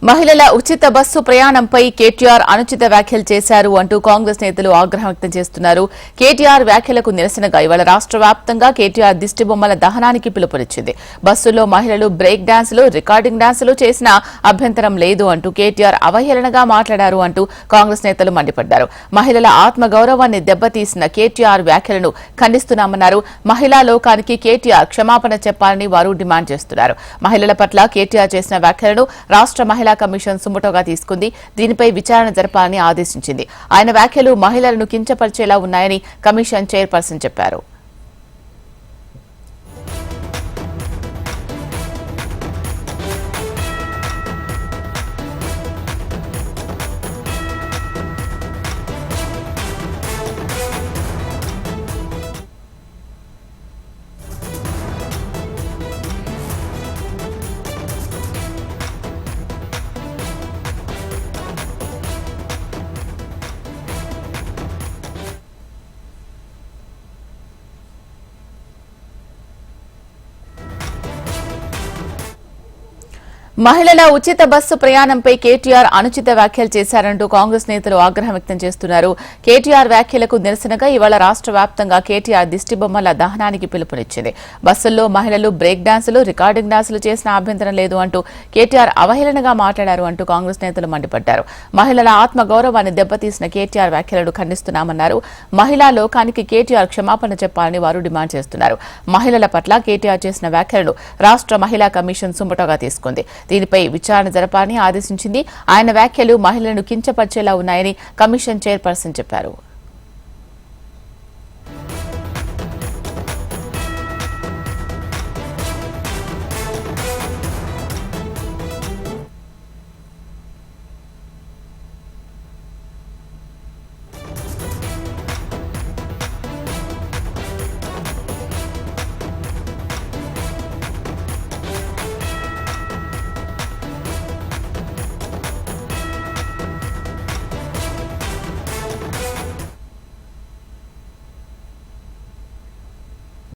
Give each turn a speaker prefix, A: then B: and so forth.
A: మహిళల ఉచిత బస్సు ప్రయాణంపై కేటీఆర్ అనుచిత వ్యాఖ్యలు చేశారు అంటూ కాంగ్రెస్ నేతలు ఆగ్రహం వ్యక్తం చేస్తున్నారు. కేటీఆర్ వ్యాఖ్యలకు నిరసనగా ఇవాళ రాష్ట్ర వ్యాప్తంగా కేటీఆర్ దిష్టిబొమ్మల దహనానికి పిలుపునిచ్చింది. బస్సుల్లో మహిళలు బ్రేక్ డాన్సులు, రికార్డింగ్ డాన్సులు చేసినా అభ్యంతరం లేదు అంటూ కేటీఆర్ అవహేళనగా మాట్లాడారు అంటూ కాంగ్రెస్ నేతలు మండిపడ్డారు. మహిళల ఆత్మగౌరవాన్ని దెబ్బతీసిన కేటీఆర్ వ్యాఖ్యలను ఖండిస్తున్నామన్నారు. మహిళా లోకానికి కేటీఆర్ క్షమాపణ చెప్పాలని వారు డిమాండ్ చేస్తున్నారు. మహిళల పట్ల కేటీఆర్ చేసిన వ్యాఖ్యలను రాష్ట్ర మహిళా కమిషన్ సుమోటోగా తీసుకుంది. దీనిపై విచారణ జరపాలని ఆదేశించింది. ఆయన వ్యాఖ్యలు మహిళలను కించపరిచేలా ఉన్నాయని కమిషన్ చైర్పర్సన్ చెప్పారు. మహిళల ఉచిత బస్సు ప్రయాణంపై కేటీఆర్ అనుచిత వ్యాఖ్యలు చేశారంటూ కాంగ్రెస్ నేతలు ఆగ్రహం వ్యక్తం చేస్తున్నారు. కేటీఆర్ వ్యాఖ్యలకు నిరసనగా ఇవాళ రాష్ట్ర వ్యాప్తంగా కేటీఆర్ దిష్టిబొమ్మల దహనానికి పిలుపునిచ్చింది. బస్సుల్లో మహిళలు బ్రేక్ డాన్సులు, రికార్డింగ్ డాన్సులు చేసిన అభ్యంతరం లేదు అంటూ కేటీఆర్ అవహేళనగా మాట్లాడారు అంటూ కాంగ్రెస్ నేతలు మండిపడ్డారు. మహిళల ఆత్మగౌరవాన్ని దెబ్బతీసిన కేటీఆర్ వ్యాఖ్యలను ఖండిస్తున్నామన్నారు. మహిళా లోకానికి కేటీఆర్ క్షమాపణ చెప్పాలని వారు డిమాండ్ చేస్తున్నారు. మహిళల పట్ల కేటీఆర్ చేసిన వ్యాఖ్యలను రాష్ట్ర మహిళా కమిషన్ సుమోటోగా తీసుకుంది. దీనిపై విచారణ జరపాలని ఆదేశించింది. ఆయన వ్యాఖ్యలు మహిళలను కించపరిచేలా ఉన్నాయని కమిషన్ చైర్పర్సన్ చెప్పారు.